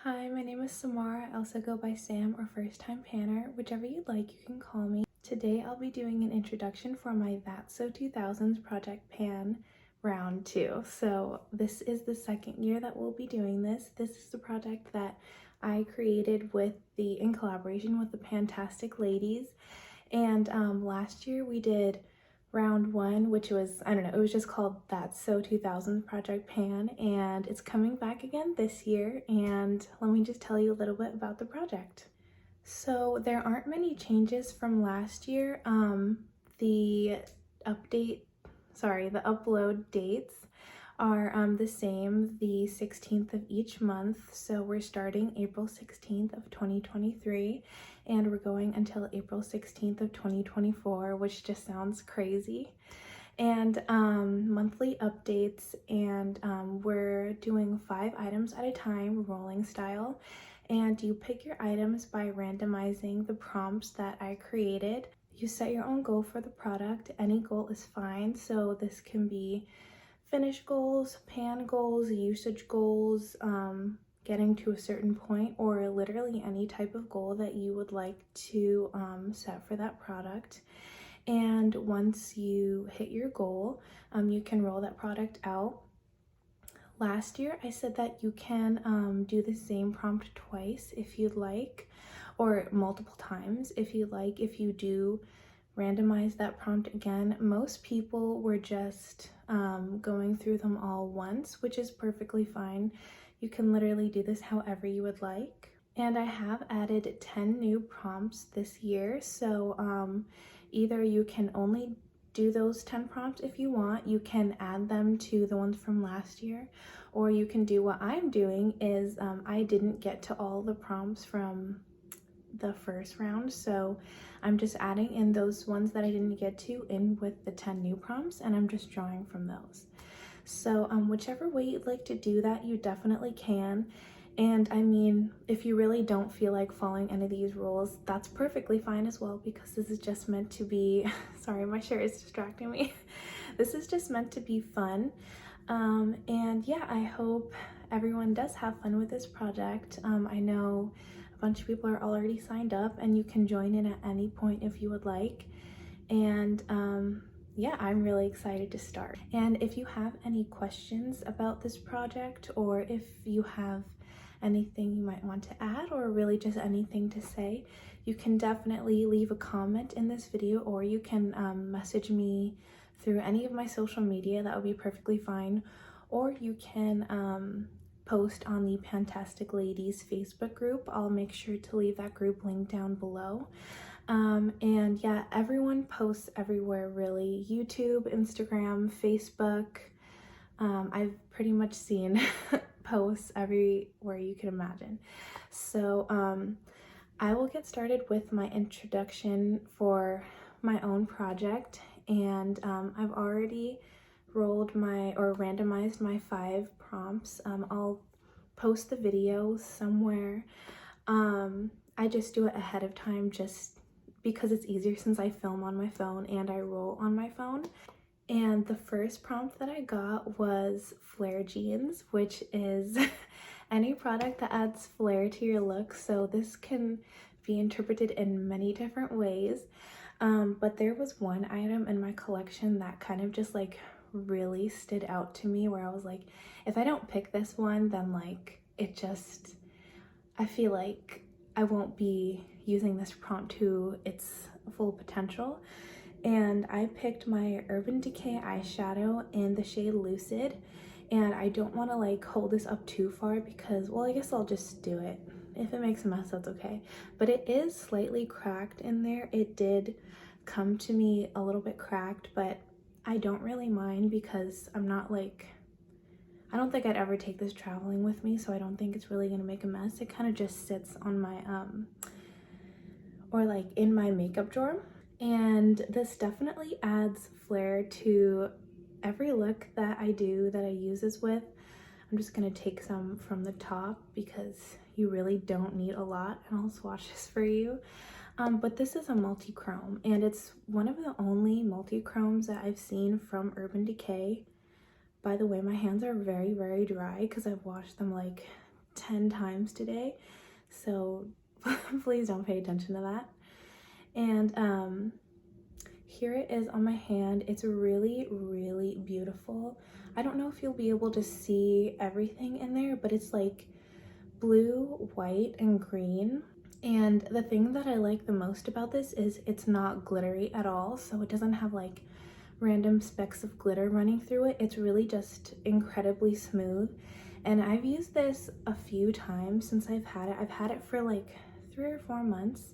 Hi, my name is Samara. I also go by Sam or First Time Panner. Whichever you'd like, you can call me. Today I'll be doing an introduction for my That's So 2000s Project Pan round 2. So this is the second year that we'll be doing this. This is the project that I created in collaboration with the Pantastic Ladies. And last year we did round 1, which was, I don't know, it was just called That's So 2000 Project Pan, and it's coming back again this year. And let me just tell you a little bit about the project. So there aren't many changes from last year. The upload dates are the same, the 16th of each month. So we're starting April 16th of 2023 and we're going until April 16th of 2024, which just sounds crazy. And monthly updates, and we're doing 5 items at a time, rolling style. And you pick your items by randomizing the prompts that I created. You set your own goal for the product. Any goal is fine. So this can be finish goals, pan goals, usage goals, getting to a certain point, or literally any type of goal that you would like to set for that product. And once you hit your goal, you can roll that product out. Last year, I said that you can do the same prompt twice if you'd like, or multiple times if you'd like. If you do randomize that prompt again, most people were just going through them all once, which is perfectly fine. You can literally do this however you would like. And I have added 10 new prompts this year, so either you can only do those 10 prompts if you want, you can add them to the ones from last year, or you can do what I'm doing is I didn't get to all the prompts from the first round, so I'm just adding in those ones that I didn't get to in with the 10 new prompts, and I'm just drawing from those. So whichever way you'd like to do that, you definitely can. And I mean, if you really don't feel like following any of these rules, that's perfectly fine as well, because this is just meant to be, sorry, my shirt is distracting me. This is just meant to be fun. And yeah, I hope everyone does have fun with this project. I know a bunch of people are already signed up, and you can join in at any point if you would like. And yeah, I'm really excited to start. And if you have any questions about this project, or if you have anything you might want to add, or really just anything to say, you can definitely leave a comment in this video, or you can message me through any of my social media. That would be perfectly fine. Or you can post on the Fantastic Ladies Facebook group. I'll make sure to leave that group link down below. And yeah, everyone posts everywhere really. YouTube, Instagram, Facebook. I've pretty much seen posts everywhere you can imagine. So I will get started with my introduction for my own project, and I've already randomized my 5 prompts. I'll post the video somewhere. I just do it ahead of time just because it's easier since I film on my phone and I roll on my phone. And the first prompt that I got was flare jeans, which is any product that adds flare to your look. So this can be interpreted in many different ways. But there was one item in my collection that kind of just like really stood out to me, where I was like, if I don't pick this one, then like I feel like I won't be using this prompt to its full potential. And I picked my Urban Decay eyeshadow in the shade Lucid, and I don't want to like hold this up too far because, well, I guess I'll just do it. If it makes a mess, that's okay. But it is slightly cracked in there. It did come to me a little bit cracked, but I don't really mind because I'm not like, I don't think I'd ever take this traveling with me, so I don't think it's really gonna make a mess. It kind of just sits on my or like in my makeup drawer. And this definitely adds flair to every look that I do, that I use this with. I'm just gonna take some from the top because you really don't need a lot, and I'll swatch this for you. But this is a multi-chrome, and it's one of the only multi-chromes that I've seen from Urban Decay. By the way, my hands are very, very dry because I've washed them like 10 times today, so please don't pay attention to that. And here it is on my hand. It's really, really beautiful. I don't know if you'll be able to see everything in there, but it's like blue, white, and green. And the thing that I like the most about this is it's not glittery at all, so it doesn't have like random specks of glitter running through it. It's really just incredibly smooth. And I've used this a few times since I've had it. I've had it for like 3 or 4 months.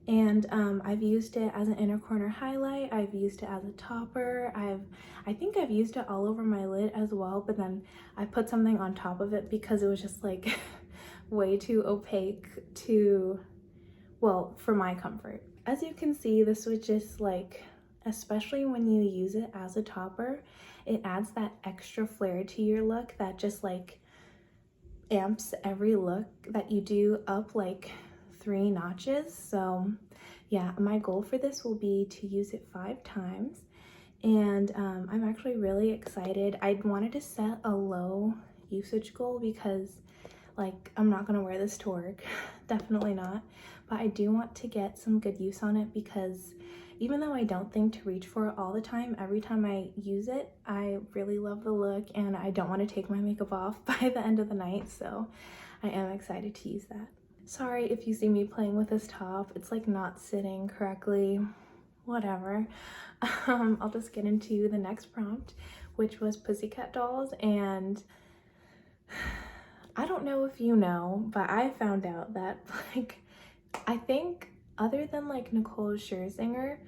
And I've used it as an inner corner highlight. I've used it as a topper. I think I've used it all over my lid as well, but then I put something on top of it because it was just like way too opaque to, well, for my comfort. As you can see, this was just like, especially when you use it as a topper, it adds that extra flair to your look that just like amps every look that you do up like 3 notches. So yeah, my goal for this will be to use it 5 times, and I'm actually really excited. I wanted to set a low usage goal because like I'm not gonna wear this to work, definitely not, but I do want to get some good use on it because even though I don't think to reach for it all the time, every time I use it, I really love the look and I don't want to take my makeup off by the end of the night, so I am excited to use that. Sorry if you see me playing with this top, it's like not sitting correctly, whatever. I'll just get into the next prompt, which was Pussycat Dolls, and I don't know if you know, but I found out that like, I think other than like Nicole Scherzinger,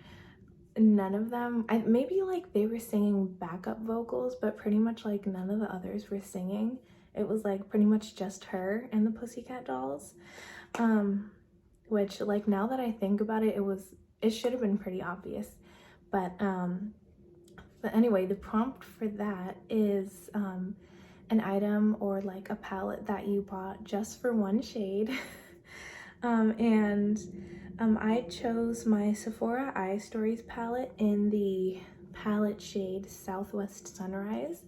none of them, maybe like they were singing backup vocals, but pretty much like none of the others were singing. It was like pretty much just her and the Pussycat Dolls, which like now that I think about it, it should have been pretty obvious, but anyway, the prompt for that is an item or like a palette that you bought just for one shade. I chose my Sephora Eye Stories palette in the palette shade Southwest Sunrise,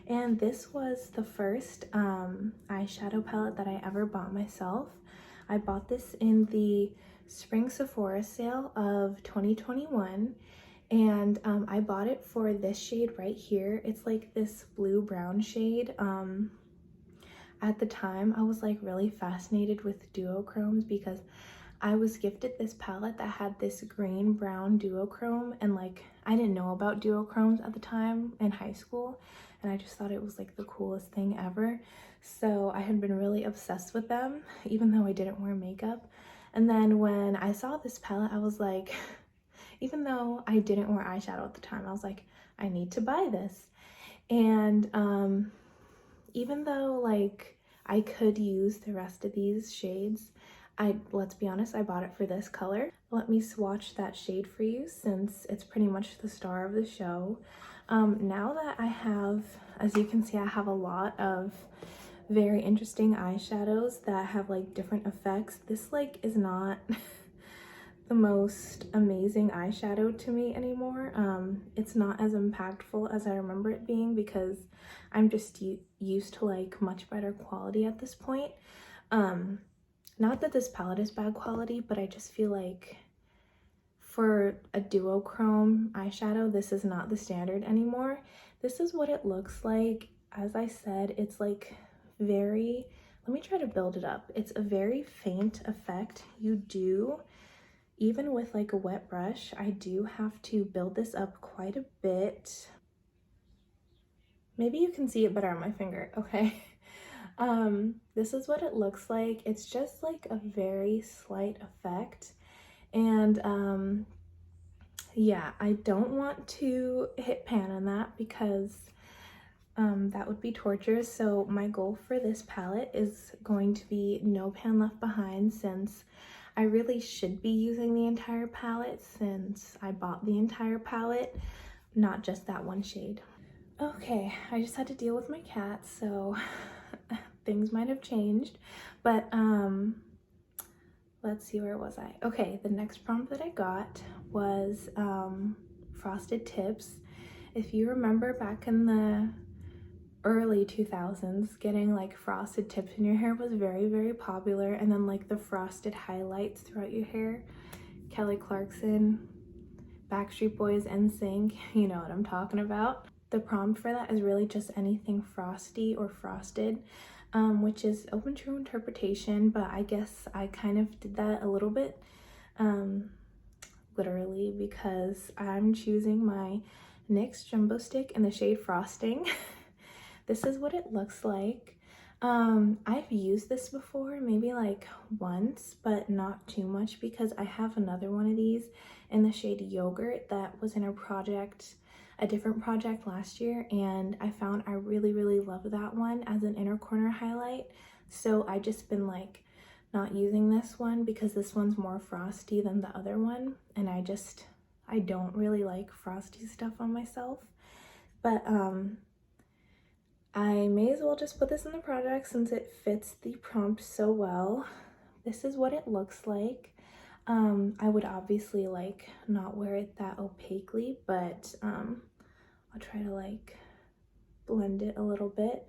and this was the first eyeshadow palette that I ever bought myself. I bought this in the Spring Sephora sale of 2021, and I bought it for this shade right here. It's like this blue-brown shade. At the time, I was like really fascinated with duochromes because I was gifted this palette that had this green-brown duochrome, and like I didn't know about duochromes at the time in high school, and I just thought it was like the coolest thing ever. So I had been really obsessed with them, even though I didn't wear makeup. And then when I saw this palette, I was like, even though I didn't wear eyeshadow at the time, I was like, I need to buy this. And even though like I could use the rest of these shades, let's be honest, I bought it for this color. Let me swatch that shade for you since it's pretty much the star of the show. Now that I have, as you can see, I have a lot of very interesting eyeshadows that have like different effects. This like is not the most amazing eyeshadow to me anymore. It's not as impactful as I remember it being because I'm just used to like much better quality at this point. Not that this palette is bad quality, but I just feel like for a duochrome eyeshadow, this is not the standard anymore. This is what it looks like. As I said, it's like very, let me try to build it up. It's a very faint effect. You do, even with like a wet brush, I do have to build this up quite a bit. Maybe you can see it better on my finger, okay? This is what it looks like. It's just like a very slight effect. And yeah, I don't want to hit pan on that because that would be torture. So my goal for this palette is going to be no pan left behind, since I really should be using the entire palette since I bought the entire palette, not just that one shade. Okay, I just had to deal with my cat, so things might have changed, but let's see, where was I? Okay, the next prompt that I got was frosted tips. If you remember back in the early 2000s, getting like frosted tips in your hair was very, very popular. And then like the frosted highlights throughout your hair. Kelly Clarkson, Backstreet Boys, NSYNC, you know what I'm talking about. The prompt for that is really just anything frosty or frosted, which is open to interpretation, but I guess I kind of did that a little bit literally, because I'm choosing my NYX Jumbo Stick in the shade Frosting. This is what it looks like. I've used this before, maybe like once, but not too much, because I have another one of these in the shade Yogurt that was in a different project last year, and I found I really love that one as an inner corner highlight. So I just been like not using this one because this one's more frosty than the other one, and I don't really like frosty stuff on myself. But I may as well just put this in the project since it fits the prompt so well. This is what it looks like. I would obviously like not wear it that opaquely, but I'll try to like blend it a little bit.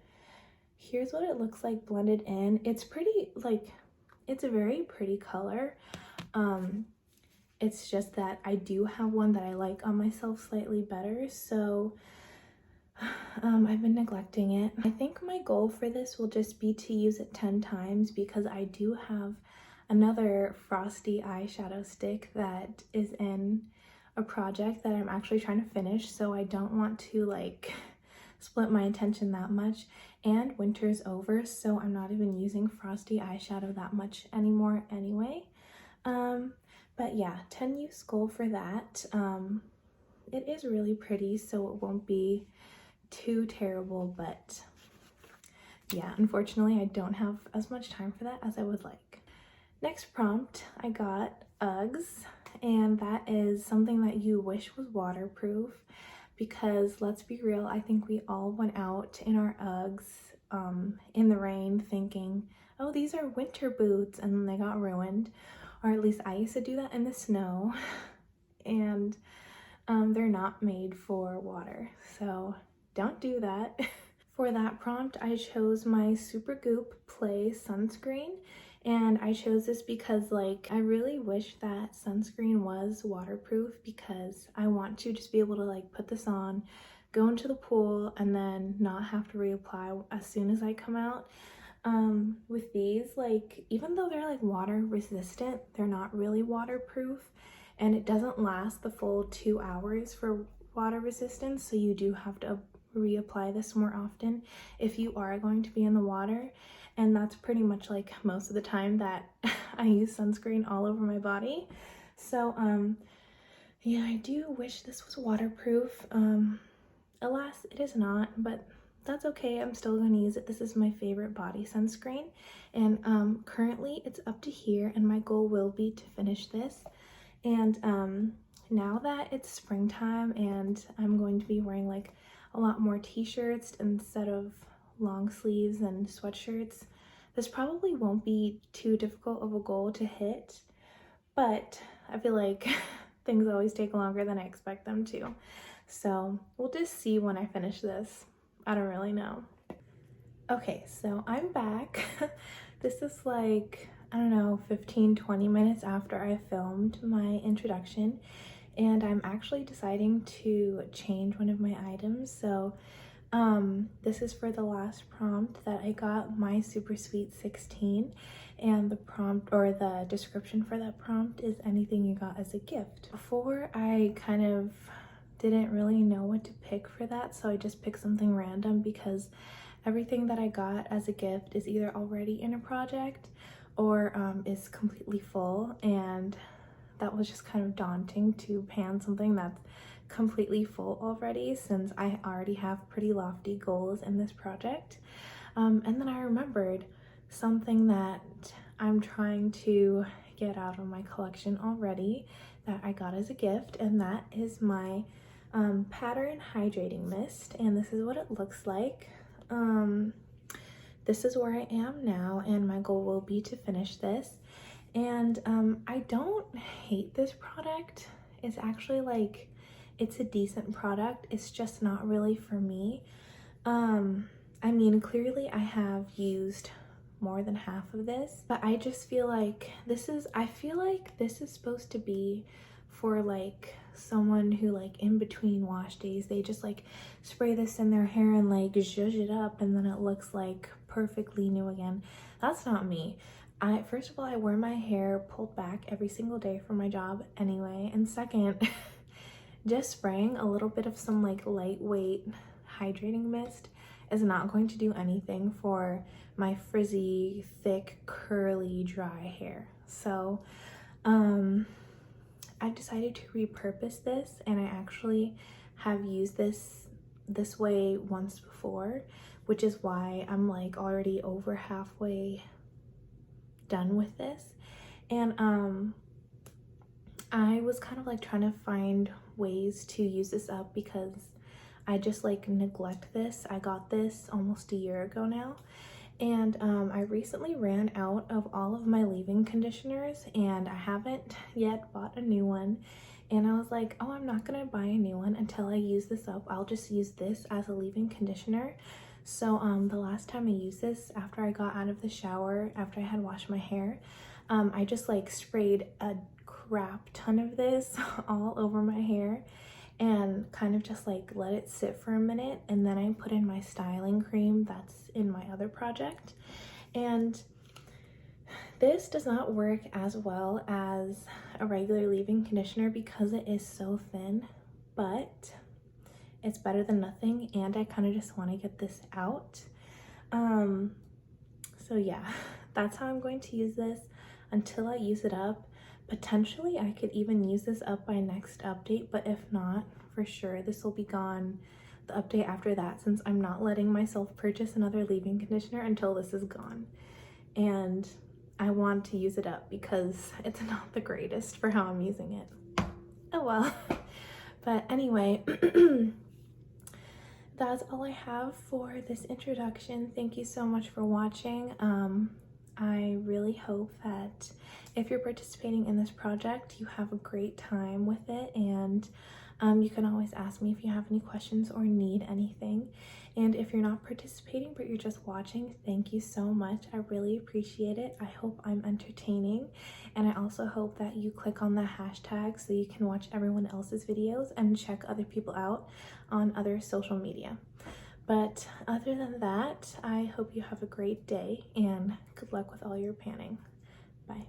Here's what it looks like blended in. It's pretty, like, it's a very pretty color. It's just that I do have one that I like on myself slightly better, so I've been neglecting it. I think my goal for this will just be to use it 10 times because I do have another frosty eyeshadow stick that is in a project that I'm actually trying to finish, so I don't want to like split my attention that much. And winter's over, so I'm not even using frosty eyeshadow that much anymore anyway. But yeah, 10 use goal for that. It is really pretty, so it won't be too terrible, but yeah, unfortunately I don't have as much time for that as I would like. Next prompt, I got Uggs, and that is something that you wish was waterproof, because let's be real, I think we all went out in our Uggs in the rain thinking, oh, these are winter boots, and then they got ruined, or at least I used to do that in the snow, and they're not made for water, so don't do that. For that prompt, I chose my Supergoop Play sunscreen, and I chose this because like I really wish that sunscreen was waterproof, because I want to just be able to like put this on, go into the pool, and then not have to reapply as soon as I come out. With these, like, even though they're like water resistant, they're not really waterproof, and it doesn't last the full 2 hours for water resistance, so you do have to reapply this more often if you are going to be in the water. And that's pretty much like most of the time that I use sunscreen all over my body. So yeah, I do wish this was waterproof. Alas, it is not, but that's okay. I'm still going to use it. This is my favorite body sunscreen, and currently it's up to here, and my goal will be to finish this. And now that it's springtime and I'm going to be wearing like a lot more t-shirts instead of long sleeves and sweatshirts, this probably won't be too difficult of a goal to hit, but I feel like things always take longer than I expect them to. So we'll just see when I finish this. I don't really know. Okay, so I'm back. This is like, I don't know, 15-20 minutes after I filmed my introduction, and I'm actually deciding to change one of my items. So this is for the last prompt that I got, my Super Sweet 16, and the prompt, or the description for that prompt, is anything you got as a gift. Before, I kind of didn't really know what to pick for that, so I just picked something random because everything that I got as a gift is either already in a project or is completely full, and that was just kind of daunting to pan something that's completely full already, since I already have pretty lofty goals in this project. And then I remembered something that I'm trying to get out of my collection already that I got as a gift, and that is my Pattern Hydrating Mist, and this is what it looks like. This is where I am now, and my goal will be to finish this. And I don't hate this product. It's actually like, it's a decent product. It's just not really for me. I mean, clearly I have used more than half of this, but I just feel like I feel like this is supposed to be for like someone who like in between wash days, they just like spray this in their hair and like zhuzh it up and then it looks like perfectly new again. That's not me. First of all, I wear my hair pulled back every single day for my job anyway, and second, just spraying a little bit of some like lightweight hydrating mist is not going to do anything for my frizzy, thick, curly, dry hair. So I've decided to repurpose this, and I actually have used this way once before, which is why I'm like already over halfway done with this. And I was kind of like trying to find ways to use this up because I just like neglect this. I got this almost a year ago now, and I recently ran out of all of my leave-in conditioners and I haven't yet bought a new one. And I was like, oh, I'm not gonna buy a new one until I use this up. I'll just use this as a leave-in conditioner. So the last time I used this, after I got out of the shower, after I had washed my hair, I just like sprayed a crap ton of this all over my hair and kind of just like let it sit for a minute, and then I put in my styling cream that's in my other project. And this does not work as well as a regular leave-in conditioner because it is so thin, but it's better than nothing, and I kind of just want to get this out. So yeah, that's how I'm going to use this until I use it up. Potentially I could even use this up by next update, but if not, for sure this will be gone the update after that, since I'm not letting myself purchase another leave-in conditioner until this is gone. And I want to use it up because it's not the greatest for how I'm using it. Oh well. But anyway, that's all I have for this introduction. Thank you so much for watching. I really hope that if you're participating in this project, you have a great time with it, and you can always ask me if you have any questions or need anything. And if you're not participating but you're just watching, thank you so much. I really appreciate it. I hope I'm entertaining, and I also hope that you click on the hashtag so you can watch everyone else's videos and check other people out on other social media. But other than that, I hope you have a great day and good luck with all your panning. Bye.